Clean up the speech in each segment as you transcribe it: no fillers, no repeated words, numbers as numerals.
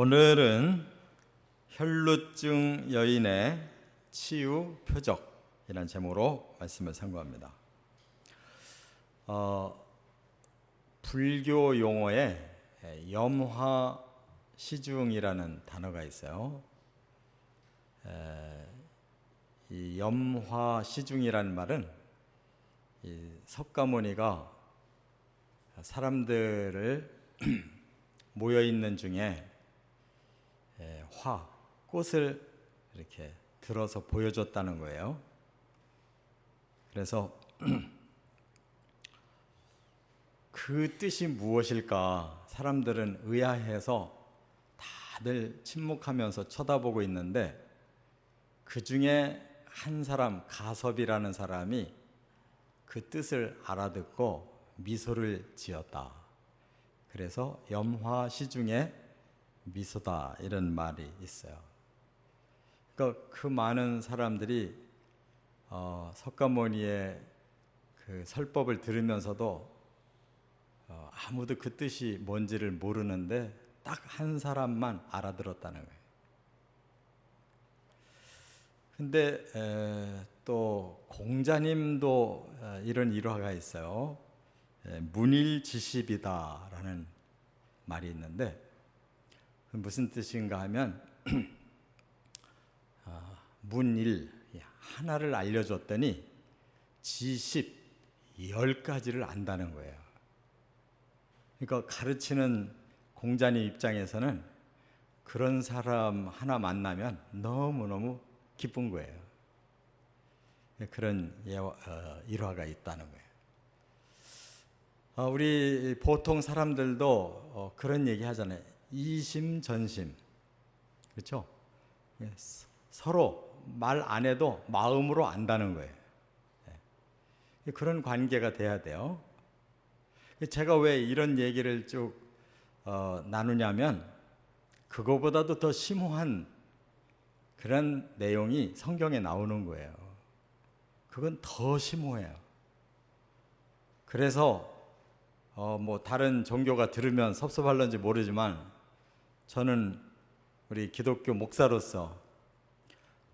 오늘은 혈루증 여인의 치유 표적이라는 제목으로 말씀을 상고합니다. 불교 용어에 염화시중이라는 단어가 있어요. 이 염화시중이라는 말은 이 석가모니가 사람들을 모여 있는 중에 꽃을 이렇게 들어서 보여줬다는 거예요. 그래서 그 뜻이 무엇일까? 사람들은 의아해서 다들 침묵하면서 쳐다보고 있는데 그 중에 한 사람, 가섭이라는 사람이 그 뜻을 알아듣고 미소를 지었다. 그래서 염화시중의 미소다, 이런 말이 있어요. 그러니까 그 많은 사람들이 석가모니의 그 설법을 들으면서도 아무도 그 뜻이 뭔지를 모르는데 딱 한 사람만 알아들었다는 거예요. 근데 또 공자님도 이런 일화가 있어요. 문일지십이다라는 말이 있는데 무슨 뜻인가 하면 문일, 하나를 알려줬더니 지십, 10가지를 안다는 거예요. 그러니까 가르치는 공자님 입장에서는 그런 사람 하나 만나면 너무너무 기쁜 거예요. 그런 일화가 있다는 거예요. 우리 보통 사람들도 그런 얘기 하잖아요. 이심전심. 그렇죠? 서로 말 안 해도 마음으로 안다는 거예요. 그런 관계가 돼야 돼요. 제가 왜 이런 얘기를 쭉 나누냐면 그거보다도 더 심오한 그런 내용이 성경에 나오는 거예요. 그건 더 심오해요. 그래서 뭐 다른 종교가 들으면 섭섭할런지 모르지만 저는 우리 기독교 목사로서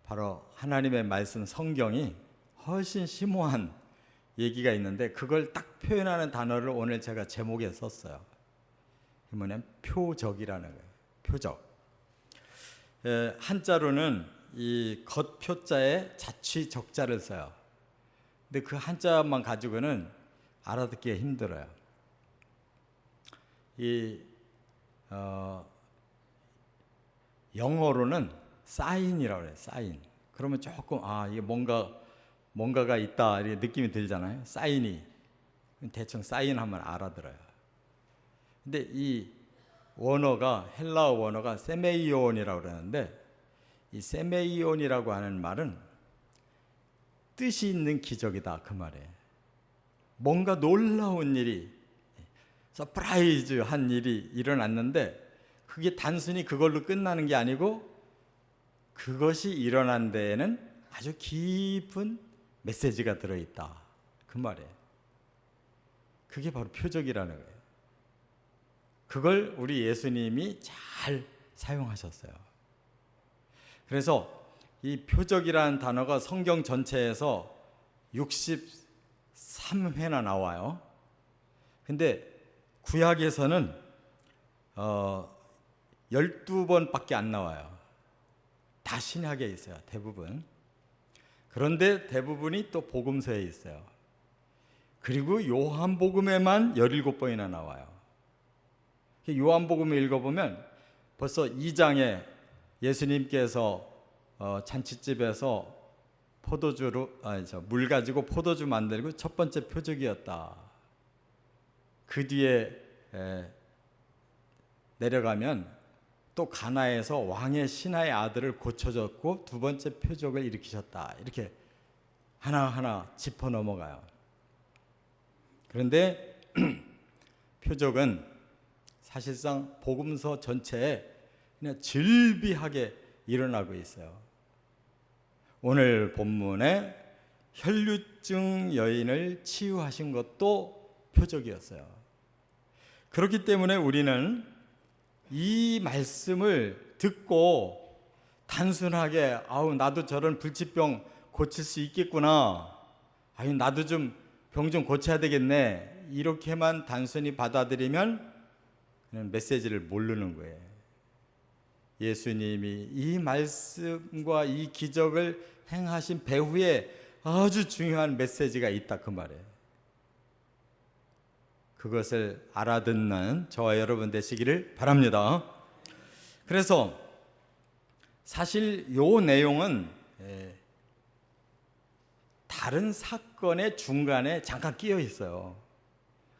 바로 하나님의 말씀 성경이 훨씬 심오한 얘기가 있는데 그걸 딱 표현하는 단어를 오늘 제가 제목에 썼어요. 그 뭐냐면 표적이라는 거예요. 표적. 한자로는 이 겉표자에 자취적자를 써요. 근데 그 한자만 가지고는 알아듣기가 힘들어요. 영어로는 사인이라고 해요. 사인. 그러면 조금 이게 뭔가가 있다 이렇게 느낌이 들잖아요. 사인이. 대충 사인하면 알아들어요. 근데 이 원어가 헬라어 원어가 세메이온이라고 그러는데 이 세메이온이라고 하는 말은 뜻이 있는 기적이다, 그 말이에요. 뭔가 놀라운 일이, 서프라이즈한 일이 일어났는데 그게 단순히 그걸로 끝나는 게 아니고 그것이 일어난 데에는 아주 깊은 메시지가 들어있다, 그 말이에요. 그게 바로 표적이라는 거예요. 그걸 우리 예수님이 잘 사용하셨어요. 그래서 이 표적이라는 단어가 성경 전체에서 63회나 나와요. 근데 구약에서는 12번밖에 안 나와요. 다 신약에 있어요, 대부분. 그런데 대부분이 또 복음서에 있어요. 그리고 요한복음에만 17번이나 나와요. 요한복음을 읽어보면 벌써 2장에 예수님께서 잔치집에서 물 가지고 포도주 만들고 첫 번째 표적이었다. 그 뒤에 내려가면 또 가나에서 왕의 신하의 아들을 고쳐줬고 두 번째 표적을 일으키셨다. 이렇게 하나하나 짚어 넘어가요. 그런데 표적은 사실상 복음서 전체에 그냥 즐비하게 일어나고 있어요. 오늘 본문에 혈루증 여인을 치유하신 것도 표적이었어요. 그렇기 때문에 우리는 이 말씀을 듣고 단순하게 아우 나도 저런 불치병 고칠 수 있겠구나, 아유 나도 좀 병 좀 고쳐야 되겠네, 이렇게만 단순히 받아들이면 그냥 메시지를 모르는 거예요. 예수님이 이 말씀과 이 기적을 행하신 배후에 아주 중요한 메시지가 있다, 그 말이에요. 그것을 알아듣는 저와 여러분 되시기를 바랍니다. 그래서 사실 요 내용은 다른 사건의 중간에 잠깐 끼어 있어요.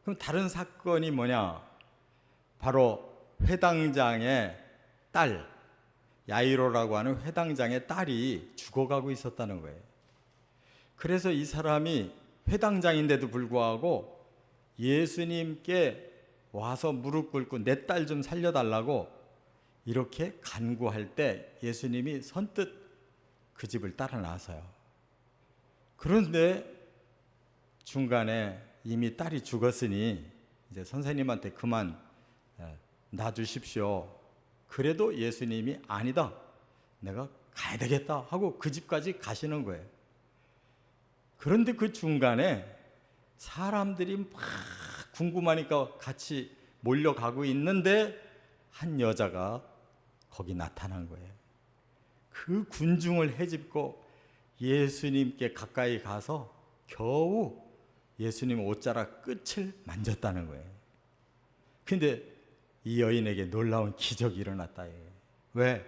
그럼 다른 사건이 뭐냐? 바로 회당장의 딸, 야이로라고 하는 회당장의 딸이 죽어가고 있었다는 거예요. 그래서 이 사람이 회당장인데도 불구하고 예수님께 와서 무릎 꿇고 내 딸 좀 살려달라고 이렇게 간구할 때 예수님이 선뜻 그 집을 따라 나서요. 그런데 중간에 이미 딸이 죽었으니 이제 선생님한테 그만 놔주십시오. 그래도 예수님이 아니다, 내가 가야 되겠다 하고 그 집까지 가시는 거예요. 그런데 그 중간에 사람들이 막 궁금하니까 같이 몰려가고 있는데 한 여자가 거기 나타난 거예요. 그 군중을 헤집고 예수님께 가까이 가서 겨우 예수님 옷자락 끝을 만졌다는 거예요. 근데 이 여인에게 놀라운 기적이 일어났다. 왜?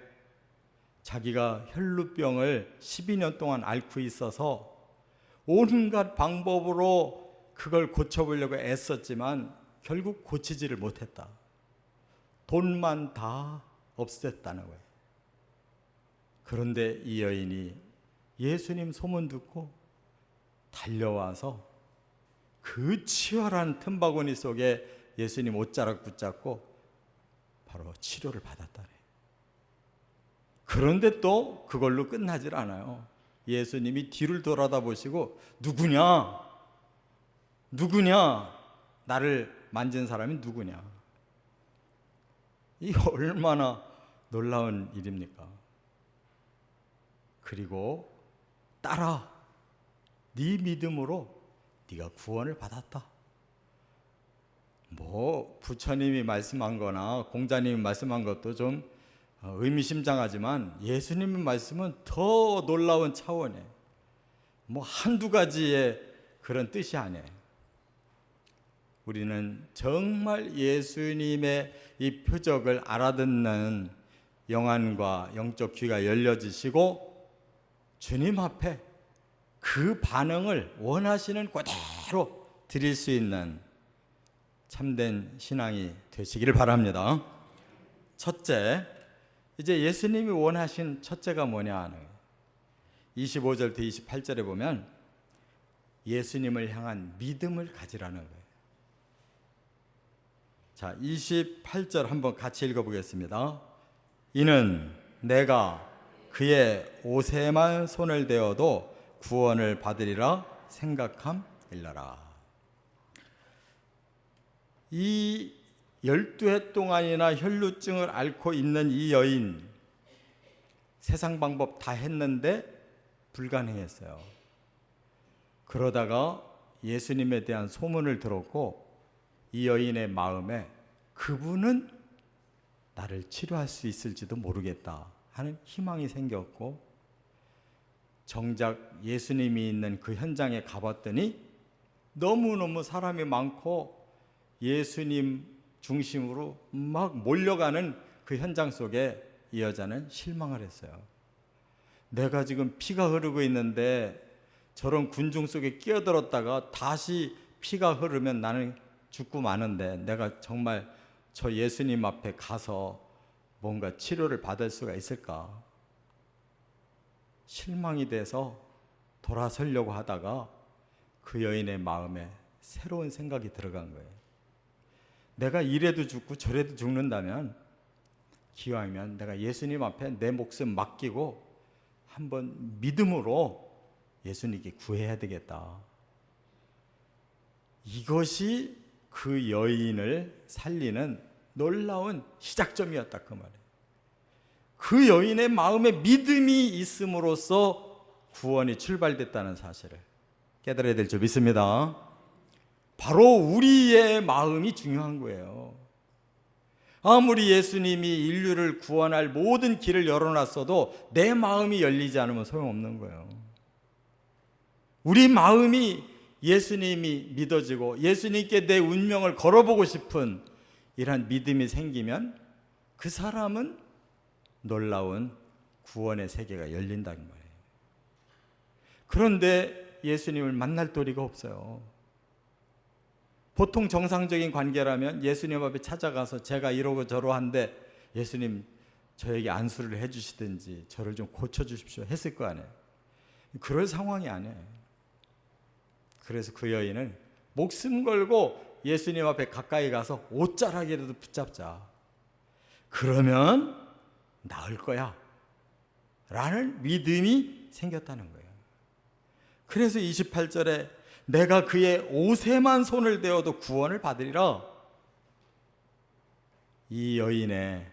자기가 혈루병을 12년 동안 앓고 있어서 온갖 방법으로 그걸 고쳐보려고 애썼지만 결국 고치지를 못했다. 돈만 다 없앴다는 거예요. 그런데 이 여인이 예수님 소문 듣고 달려와서 그 치열한 틈바구니 속에 예수님 옷자락 붙잡고 바로 치료를 받았다네. 그런데 또 그걸로 끝나질 않아요. 예수님이 뒤를 돌아다 보시고 누구냐? 나를 만진 사람이 누구냐? 이 얼마나 놀라운 일입니까? 그리고 딸아, 네 믿음으로 네가 구원을 받았다. 뭐 부처님이 말씀한 거나 공자님이 말씀한 것도 좀 의미심장하지만 예수님의 말씀은 더 놀라운 차원에 뭐 한두 가지의 그런 뜻이 아니에요. 우리는 정말 예수님의 이 표적을 알아듣는 영안과 영적 귀가 열려지시고 주님 앞에 그 반응을 원하시는 그대로 드릴 수 있는 참된 신앙이 되시기를 바랍니다. 첫째, 이제 예수님이 원하신 첫째가 뭐냐 하는 25절부터 28절에 보면 예수님을 향한 믿음을 가지라는 거예요. 자, 28절 한번 같이 읽어보겠습니다. 이는 내가 그의 옷에만 손을 대어도 구원을 받으리라 생각함일러라. 이 12해 동안이나 혈루증을 앓고 있는 이 여인, 세상 방법 다 했는데 불가능했어요. 그러다가 예수님에 대한 소문을 들었고 이 여인의 마음에 그분은 나를 치료할 수 있을지도 모르겠다 하는 희망이 생겼고, 정작 예수님이 있는 그 현장에 가봤더니 너무너무 사람이 많고 예수님 중심으로 막 몰려가는 그 현장 속에 이 여자는 실망을 했어요. 내가 지금 피가 흐르고 있는데 저런 군중 속에 끼어들었다가 다시 피가 흐르면 나는 죽고 마는데 내가 정말 저 예수님 앞에 가서 뭔가 치료를 받을 수가 있을까? 실망이 돼서 돌아서려고 하다가 그 여인의 마음에 새로운 생각이 들어간 거예요. 내가 이래도 죽고 저래도 죽는다면 기왕이면 내가 예수님 앞에 내 목숨 맡기고 한번 믿음으로 예수님께 구해야 되겠다. 이것이 그 여인을 살리는 놀라운 시작점이었다 그 말이에요. 그 여인의 마음에 믿음이 있음으로써 구원이 출발됐다는 사실을 깨달아야 될 줄 믿습니다. 바로 우리의 마음이 중요한 거예요. 아무리 예수님이 인류를 구원할 모든 길을 열어놨어도 내 마음이 열리지 않으면 소용없는 거예요. 우리 마음이 예수님이 믿어지고 예수님께 내 운명을 걸어보고 싶은 이러한 믿음이 생기면 그 사람은 놀라운 구원의 세계가 열린다는 거예요. 그런데 예수님을 만날 도리가 없어요. 보통 정상적인 관계라면 예수님 앞에 찾아가서 제가 이러고 저러한데 예수님 저에게 안수를 해주시든지 저를 좀 고쳐주십시오 했을 거 아니에요. 그럴 상황이 아니에요. 그래서 그 여인은 목숨 걸고 예수님 앞에 가까이 가서 옷자락이라도 붙잡자. 그러면 나을 거야 라는 믿음이 생겼다는 거예요. 그래서 28절에 내가 그의 옷에만 손을 대어도 구원을 받으리라. 이 여인의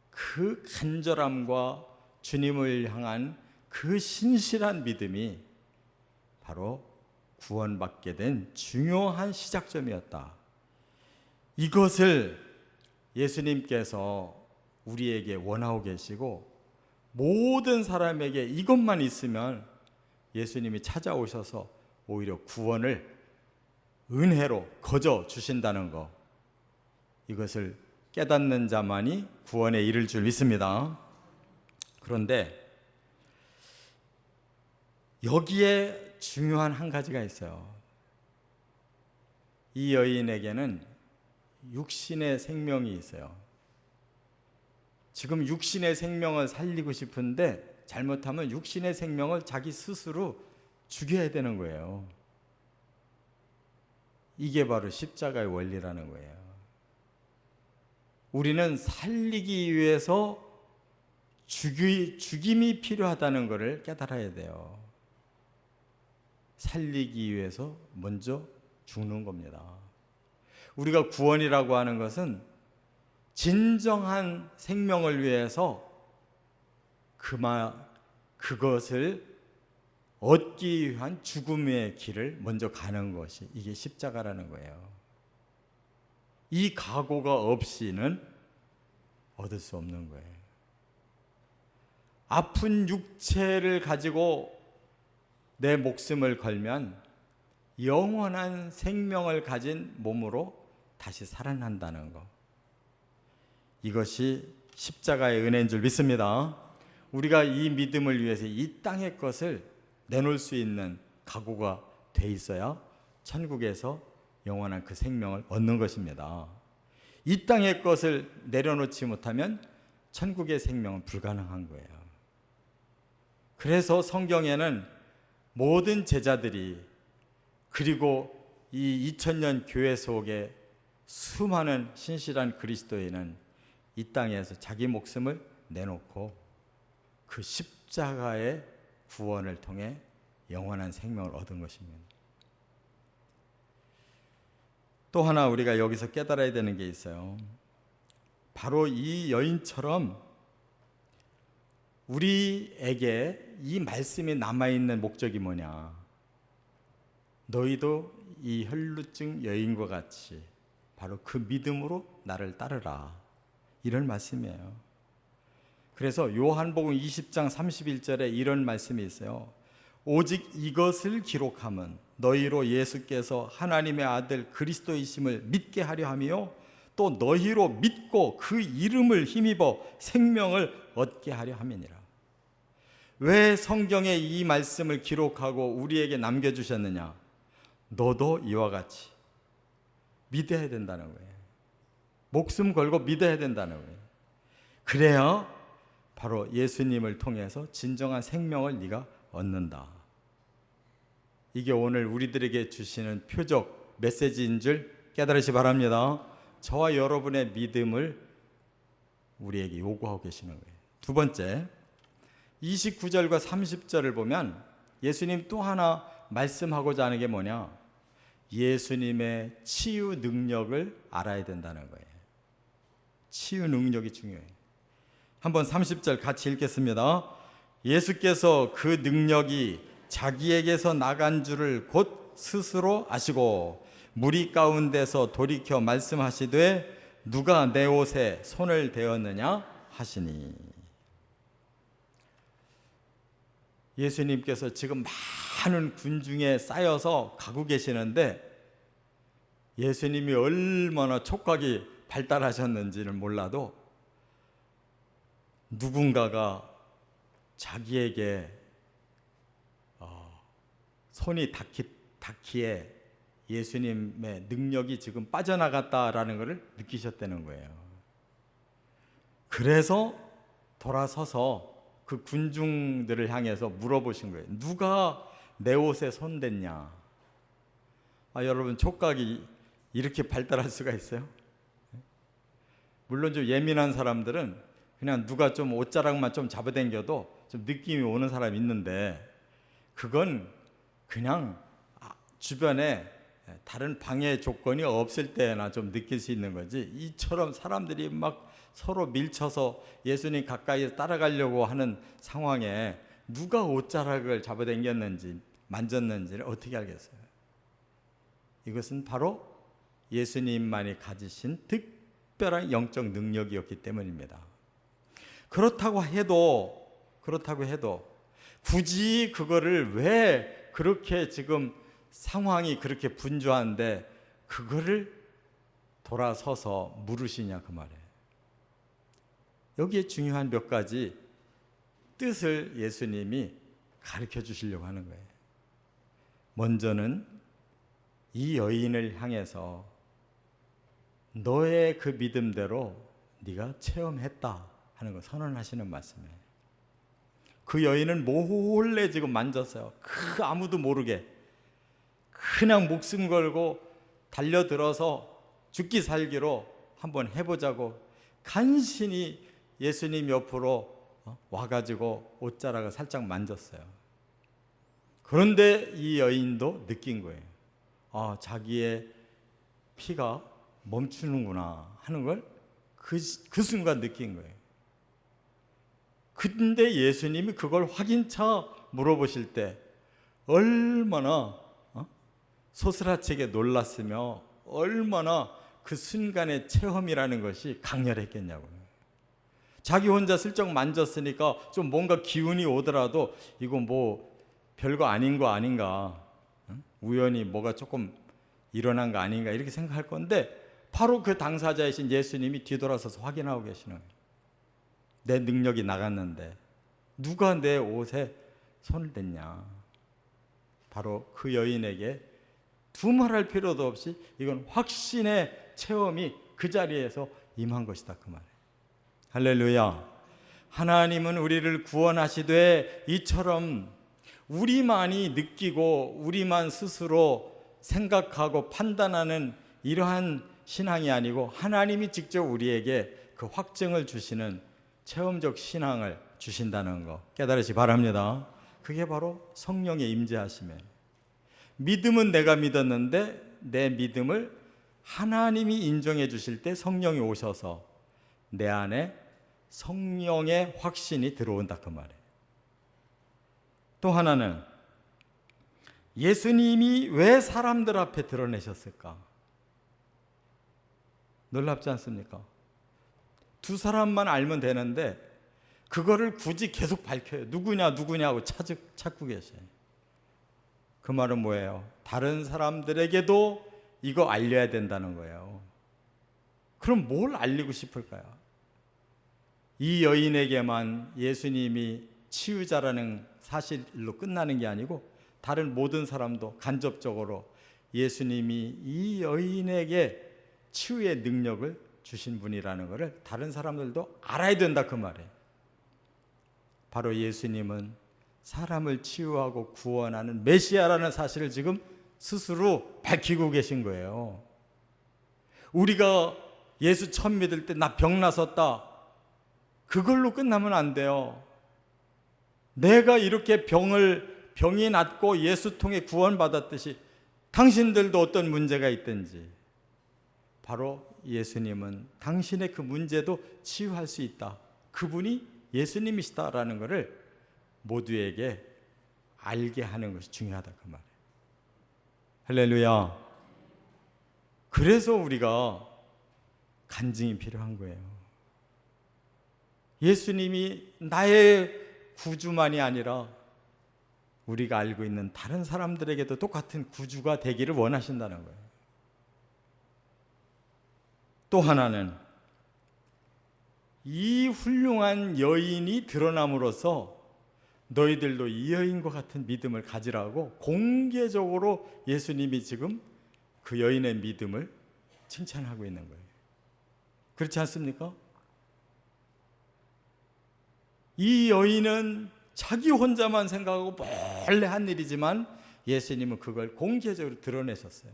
그 간절함과 주님을 향한 그 신실한 믿음이 바로 구원받게 된 중요한 시작점이었다. 이것을 예수님께서 우리에게 원하고 계시고 모든 사람에게 이것만 있으면 예수님이 찾아오셔서 오히려 구원을 은혜로 거저 주신다는 것, 이것을 깨닫는 자만이 구원에 이를 줄 믿습니다. 그런데 여기에 중요한 한 가지가 있어요. 이 여인에게는 육신의 생명이 있어요. 지금 육신의 생명을 살리고 싶은데 잘못하면 육신의 생명을 자기 스스로 죽여야 되는 거예요. 이게 바로 십자가의 원리라는 거예요. 우리는 살리기 위해서 죽임이 필요하다는 것을 깨달아야 돼요. 살리기 위해서 먼저 죽는 겁니다. 우리가 구원이라고 하는 것은 진정한 생명을 위해서 그것을 얻기 위한 죽음의 길을 먼저 가는 것이 이게 십자가라는 거예요. 이 각오가 없이는 얻을 수 없는 거예요. 아픈 육체를 가지고 내 목숨을 걸면 영원한 생명을 가진 몸으로 다시 살아난다는 것, 이것이 십자가의 은혜인 줄 믿습니다. 우리가 이 믿음을 위해서 이 땅의 것을 내놓을 수 있는 각오가 돼 있어야 천국에서 영원한 그 생명을 얻는 것입니다. 이 땅의 것을 내려놓지 못하면 천국의 생명은 불가능한 거예요. 그래서 성경에는 모든 제자들이, 그리고 이 2000년 교회 속에 수많은 신실한 그리스도인은 이 땅에서 자기 목숨을 내놓고 그 십자가의 구원을 통해 영원한 생명을 얻은 것입니다. 또 하나 우리가 여기서 깨달아야 되는 게 있어요. 바로 이 여인처럼 우리에게 이 말씀이 남아있는 목적이 뭐냐? 너희도 이 혈루증 여인과 같이 바로 그 믿음으로 나를 따르라, 이런 말씀이에요. 그래서 요한복음 20장 31절에 이런 말씀이 있어요. 오직 이것을 기록함은 너희로 예수께서 하나님의 아들 그리스도이심을 믿게 하려 하며 또 너희로 믿고 그 이름을 힘입어 생명을 얻게 하려 함이니라. 왜 성경에 이 말씀을 기록하고 우리에게 남겨주셨느냐? 너도 이와 같이 믿어야 된다는 거예요. 목숨 걸고 믿어야 된다는 거예요. 그래야 바로 예수님을 통해서 진정한 생명을 네가 얻는다. 이게 오늘 우리들에게 주시는 표적 메시지인 줄 깨달으시 바랍니다. 저와 여러분의 믿음을 우리에게 요구하고 계시는 거예요. 두 번째, 29절과 30절을 보면 예수님 또 하나 말씀하고자 하는 게 뭐냐? 예수님의 치유 능력을 알아야 된다는 거예요. 치유 능력이 중요해요. 한번 30절 같이 읽겠습니다. 예수께서 그 능력이 자기에게서 나간 줄을 곧 스스로 아시고 무리 가운데서 돌이켜 말씀하시되 누가 내 옷에 손을 대었느냐 하시니. 예수님께서 지금 많은 군중에 쌓여서 가고 계시는데 예수님이 얼마나 촉각이 발달하셨는지는 몰라도 누군가가 자기에게 손이 닿기에 예수님의 능력이 지금 빠져나갔다라는 것을 느끼셨다는 거예요. 그래서 돌아서서 그 군중들을 향해서 물어보신 거예요. 누가 내 옷에 손댔냐? 여러분, 촉각이 이렇게 발달할 수가 있어요? 물론 좀 예민한 사람들은 그냥 누가 좀 옷자락만 좀 잡아당겨도 좀 느낌이 오는 사람이 있는데, 그건 그냥 주변에 다른 방해 조건이 없을 때나 좀 느낄 수 있는 거지, 이처럼 사람들이 막 서로 밀쳐서 예수님 가까이 따라가려고 하는 상황에 누가 옷자락을 잡아당겼는지 만졌는지를 어떻게 알겠어요? 이것은 바로 예수님만이 가지신 특별한 영적 능력이었기 때문입니다. 그렇다고 해도 굳이 그거를 왜 그렇게 지금 상황이 그렇게 분주한데 그거를 돌아서서 물으시냐 그 말이에요. 여기에 중요한 몇 가지 뜻을 예수님이 가르쳐 주시려고 하는 거예요. 먼저는 이 여인을 향해서 너의 그 믿음대로 네가 체험했다 하는 거 선언하시는 말씀이에요. 그 여인은 몰래 지금 만졌어요. 아무도 모르게 그냥 목숨 걸고 달려들어서 죽기 살기로 한번 해보자고 간신히 예수님 옆으로 와가지고 옷자락을 살짝 만졌어요. 그런데 이 여인도 느낀 거예요. 자기의 피가 멈추는구나 하는 걸 그 순간 느낀 거예요. 근데 예수님이 그걸 확인차 물어보실 때 얼마나 소스라치게 놀랐으며 얼마나 그 순간의 체험이라는 것이 강렬했겠냐고요. 자기 혼자 슬쩍 만졌으니까 좀 뭔가 기운이 오더라도 이거 뭐 별거 아닌 거 아닌가, 우연히 뭐가 조금 일어난 거 아닌가 이렇게 생각할 건데, 바로 그 당사자이신 예수님이 뒤돌아서서 확인하고 계시는 거예요. 내 능력이 나갔는데 누가 내 옷에 손을 댔냐. 바로 그 여인에게 두말할 필요도 없이 이건 확신의 체험이 그 자리에서 임한 것이다 그 말이에요. 할렐루야. 하나님은 우리를 구원하시되 이처럼 우리만이 느끼고 우리만 스스로 생각하고 판단하는 이러한 신앙이 아니고 하나님이 직접 우리에게 그 확증을 주시는 체험적 신앙을 주신다는 거 깨달으시 바랍니다. 그게 바로 성령의 임재하심이에요. 믿음은 내가 믿었는데 내 믿음을 하나님이 인정해 주실 때 성령이 오셔서 내 안에 성령의 확신이 들어온다 그 말이에요. 또 하나는 예수님이 왜 사람들 앞에 드러내셨을까? 놀랍지 않습니까? 두 사람만 알면 되는데 그거를 굳이 계속 밝혀요. 누구냐고 찾고 계셔요. 그 말은 뭐예요? 다른 사람들에게도 이거 알려야 된다는 거예요. 그럼 뭘 알리고 싶을까요? 이 여인에게만 예수님이 치유자라는 사실로 끝나는 게 아니고 다른 모든 사람도 간접적으로 예수님이 이 여인에게 치유의 능력을 주신 분이라는 것을 다른 사람들도 알아야 된다 그 말이에요. 바로 예수님은 사람을 치유하고 구원하는 메시아라는 사실을 지금 스스로 밝히고 계신 거예요. 우리가 예수 처음 믿을 때 나 병 나섰다 그걸로 끝나면 안 돼요. 내가 이렇게 병이 낫고 예수 통해 구원받았듯이 당신들도 어떤 문제가 있든지 바로 예수님은 당신의 그 문제도 치유할 수 있다. 그분이 예수님이시다라는 것을 모두에게 알게 하는 것이 중요하다 그 말이에요. 할렐루야. 그래서 우리가 간증이 필요한 거예요. 예수님이 나의 구주만이 아니라 우리가 알고 있는 다른 사람들에게도 똑같은 구주가 되기를 원하신다는 거예요. 또 하나는 이 훌륭한 여인이 드러남으로써 너희들도 이 여인과 같은 믿음을 가지라고 공개적으로 예수님이 지금 그 여인의 믿음을 칭찬하고 있는 거예요. 그렇지 않습니까? 이 여인은 자기 혼자만 생각하고 몰래 한 일이지만 예수님은 그걸 공개적으로 드러내셨어요.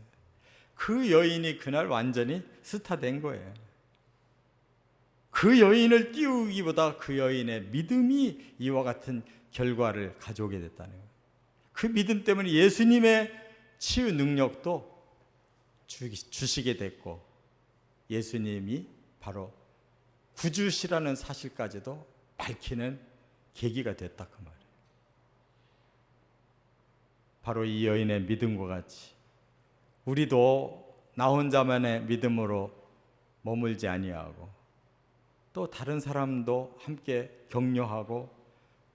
그 여인이 그날 완전히 스타 된 거예요. 그 여인을 띄우기보다 그 여인의 믿음이 이와 같은 결과를 가져오게 됐다는 거예요. 그 믿음 때문에 예수님의 치유 능력도 주시게 됐고 예수님이 바로 구주시라는 사실까지도 밝히는 계기가 됐다 그 말이에요. 바로 이 여인의 믿음과 같이 우리도 나 혼자만의 믿음으로 머물지 아니하고 또 다른 사람도 함께 격려하고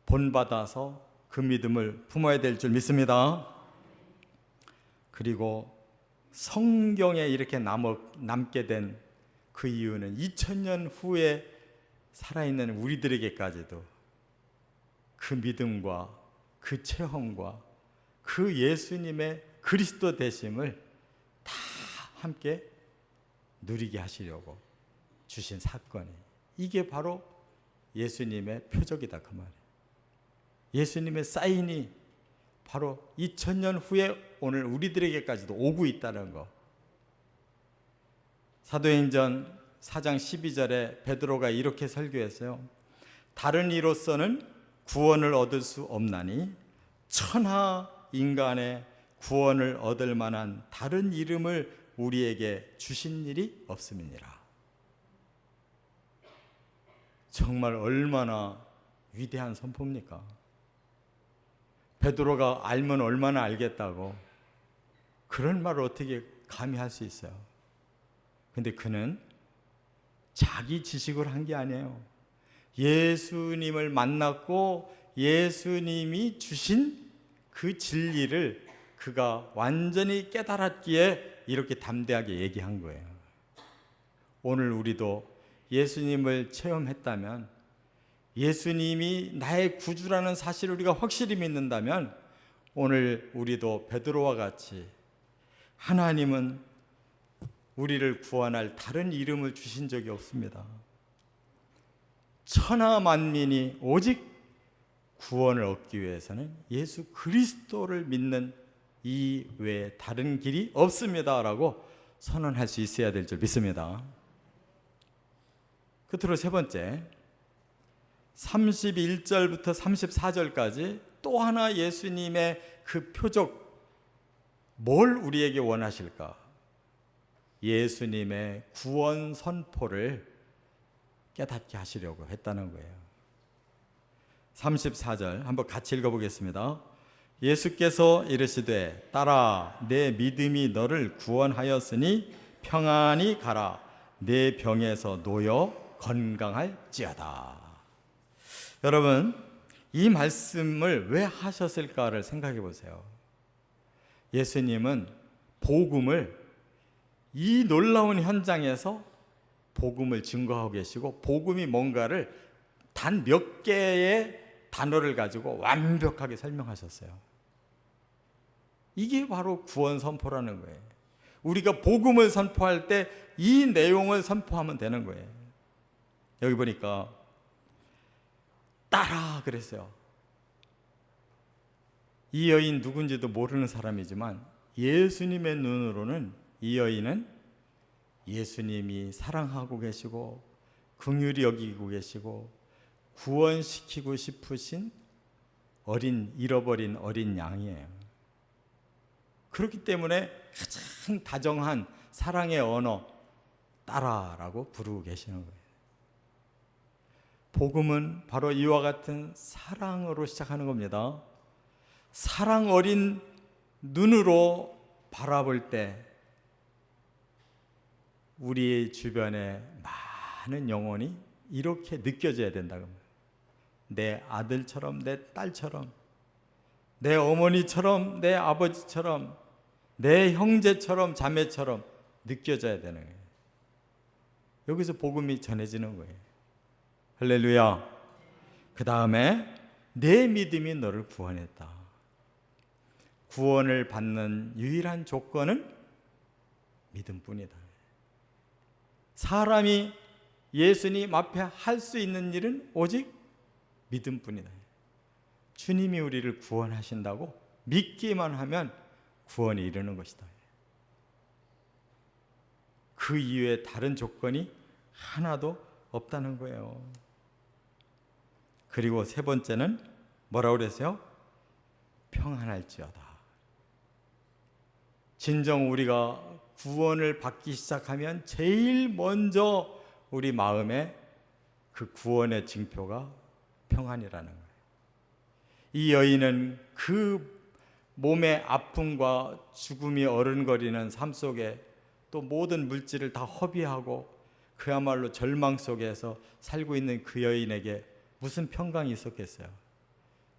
본받아서 그 믿음을 품어야 될 줄 믿습니다. 그리고 성경에 이렇게 남게 된 그 이유는 2000년 후에 살아있는 우리들에게까지도 그 믿음과 그 체험과 그 예수님의 그리스도 되심을 다 함께 누리게 하시려고 주신 사건이 이게 바로 예수님의 표적이다 그 말이에요. 예수님의 사인이 바로 2000년 후에 오늘 우리들에게까지도 오고 있다는 거. 사도행전 4장 12절에 베드로가 이렇게 설교했어요. 다른 이로서는 구원을 얻을 수 없나니 천하 인간의 구원을 얻을 만한 다른 이름을 우리에게 주신 일이 없음이니라. 정말 얼마나 위대한 선포입니까? 베드로가 알면 얼마나 알겠다고 그런 말을 어떻게 감히 할 수 있어요? 근데 그는 자기 지식을 한 게 아니에요. 예수님을 만났고 예수님이 주신 그 진리를 그가 완전히 깨달았기에 이렇게 담대하게 얘기한 거예요. 오늘 우리도 예수님을 체험했다면, 예수님이 나의 구주라는 사실을 우리가 확실히 믿는다면 오늘 우리도 베드로와 같이 하나님은 우리를 구원할 다른 이름을 주신 적이 없습니다. 천하 만민이 오직 구원을 얻기 위해서는 예수 그리스도를 믿는 이 외에 다른 길이 없습니다라고 선언할 수 있어야 될 줄 믿습니다. 끝으로 세 번째, 31절부터 34절까지 또 하나 예수님의 그 표적, 뭘 우리에게 원하실까? 예수님의 구원 선포를 깨닫게 하시려고 했다는 거예요. 34절 한번 같이 읽어보겠습니다. 예수께서 이르시되 딸아 내 믿음이 너를 구원하였으니 평안히 가라 내 병에서 놓여 건강할지어다. 여러분, 이 말씀을 왜 하셨을까를 생각해 보세요. 예수님은 복음을 이 놀라운 현장에서 복음을 증거하고 계시고 복음이 뭔가를 단 몇 개의 단어를 가지고 완벽하게 설명하셨어요. 이게 바로 구원 선포라는 거예요. 우리가 복음을 선포할 때 이 내용을 선포하면 되는 거예요. 여기 보니까 따라 그랬어요. 이 여인 누군지도 모르는 사람이지만 예수님의 눈으로는 이 여인은 예수님이 사랑하고 계시고 긍휼히 여기고 계시고 구원시키고 싶으신 잃어버린 어린 양이에요. 그렇기 때문에 가장 다정한 사랑의 언어, 따라라고 부르고 계시는 거예요. 복음은 바로 이와 같은 사랑으로 시작하는 겁니다. 사랑 어린 눈으로 바라볼 때 우리의 주변에 많은 영혼이 이렇게 느껴져야 된다고 합니다. 내 아들처럼, 내 딸처럼, 내 어머니처럼, 내 아버지처럼, 내 형제처럼, 자매처럼 느껴져야 되는 거예요. 여기서 복음이 전해지는 거예요. 할렐루야. 그 다음에 내 믿음이 너를 구원했다. 구원을 받는 유일한 조건은 믿음뿐이다. 사람이 예수님 앞에 할 수 있는 일은 오직 믿음뿐이다. 주님이 우리를 구원하신다고 믿기만 하면 구원이 이르는 것이다. 그 이외에 다른 조건이 하나도 없다는 거예요. 그리고 세 번째는 뭐라고 그랬어요? 평안할지어다. 진정 우리가 구원을 받기 시작하면 제일 먼저 우리 마음에 그 구원의 징표가 평안이라는 거예요. 이 여인은 그 몸의 아픔과 죽음이 어른거리는 삶 속에 또 모든 물질을 다 허비하고 그야말로 절망 속에서 살고 있는 그 여인에게 무슨 평강이 있었겠어요?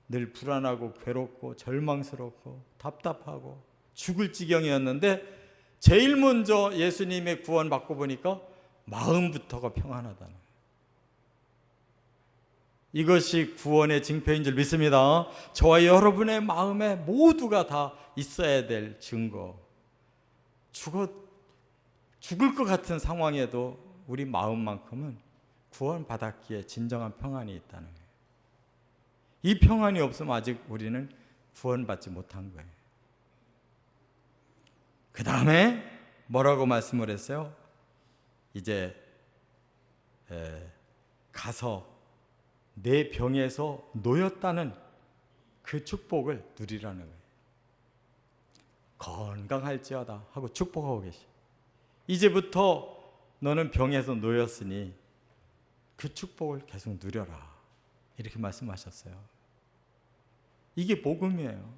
늘 불안하고 괴롭고 절망스럽고 답답하고 죽을 지경이었는데 제일 먼저 예수님의 구원 받고 보니까 마음부터가 평안하다는 거예요. 이것이 구원의 징표인 줄 믿습니다. 저와 여러분의 마음에 모두가 다 있어야 될 증거. 죽을 것 같은 상황에도 우리 마음만큼은 구원받았기에 진정한 평안이 있다는 거예요. 이 평안이 없으면 아직 우리는 구원받지 못한 거예요. 그 다음에 뭐라고 말씀을 했어요? 이제 가서 내 병에서 놓였다는 그 축복을 누리라는 거예요. 건강할지어다 하고 축복하고 계시. 이제부터 너는 병에서 놓였으니 그 축복을 계속 누려라. 이렇게 말씀하셨어요. 이게 복음이에요.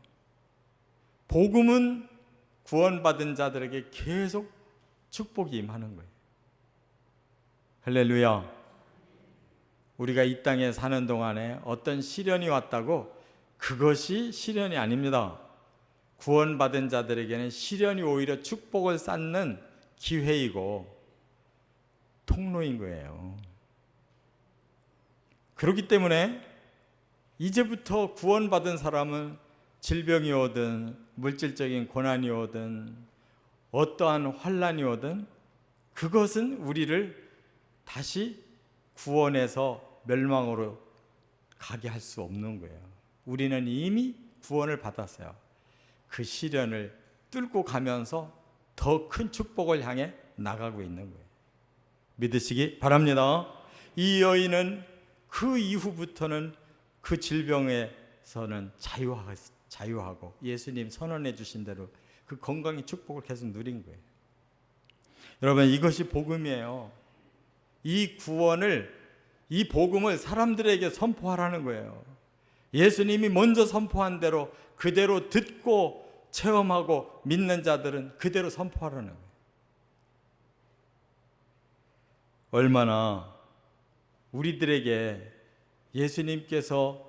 복음은 구원받은 자들에게 계속 축복이 임하는 거예요. 할렐루야. 우리가 이 땅에 사는 동안에 어떤 시련이 왔다고 그것이 시련이 아닙니다. 구원받은 자들에게는 시련이 오히려 축복을 쌓는 기회이고 통로인 거예요. 그렇기 때문에 이제부터 구원받은 사람은 질병이 오든 물질적인 고난이 오든 어떠한 환난이 오든 그것은 우리를 다시 구원에서 멸망으로 가게 할 수 없는 거예요. 우리는 이미 구원을 받았어요. 그 시련을 뚫고 가면서 더 큰 축복을 향해 나가고 있는 거예요. 믿으시기 바랍니다. 이 여인은 그 이후부터는 그 질병에서는 자유하고 예수님 선언해 주신 대로 그 건강의 축복을 계속 누린 거예요. 여러분, 이것이 복음이에요. 이 구원을, 이 복음을 사람들에게 선포하라는 거예요. 예수님이 먼저 선포한 대로 그대로 듣고 체험하고 믿는 자들은 그대로 선포하라는 거예요. 얼마나 우리들에게 예수님께서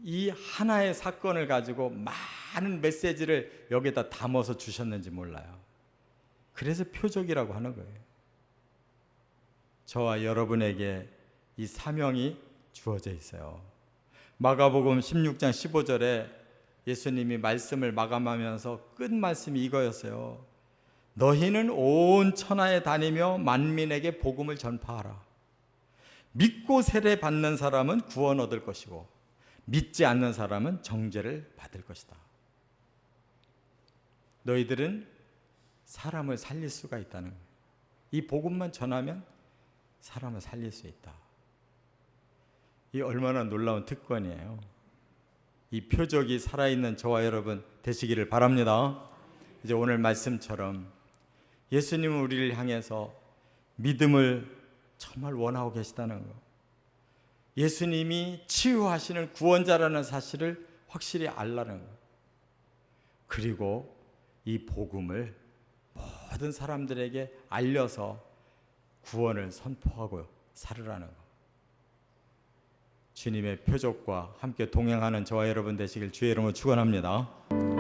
이 하나의 사건을 가지고 많은 메시지를 여기다 담아서 주셨는지 몰라요. 그래서 표적이라고 하는 거예요. 저와 여러분에게 이 사명이 주어져 있어요. 마가복음 16장 15절에 예수님이 말씀을 마감하면서 끝 말씀이 이거였어요. 너희는 온 천하에 다니며 만민에게 복음을 전파하라. 믿고 세례 받는 사람은 구원 얻을 것이고 믿지 않는 사람은 정죄를 받을 것이다. 너희들은 사람을 살릴 수가 있다는 거예요. 이 복음만 전하면 사람을 살릴 수 있다. 이 얼마나 놀라운 특권이에요. 이 표적이 살아있는 저와 여러분 되시기를 바랍니다. 이제 오늘 말씀처럼 예수님은 우리를 향해서 믿음을 정말 원하고 계시다는 것, 예수님이 치유하시는 구원자라는 사실을 확실히 알라는 것, 그리고 이 복음을 모든 사람들에게 알려서 구원을 선포하고 살으라는 것. 주님의 표적과 함께 동행하는 저와 여러분 되시길 주의 이름으로 축원합니다.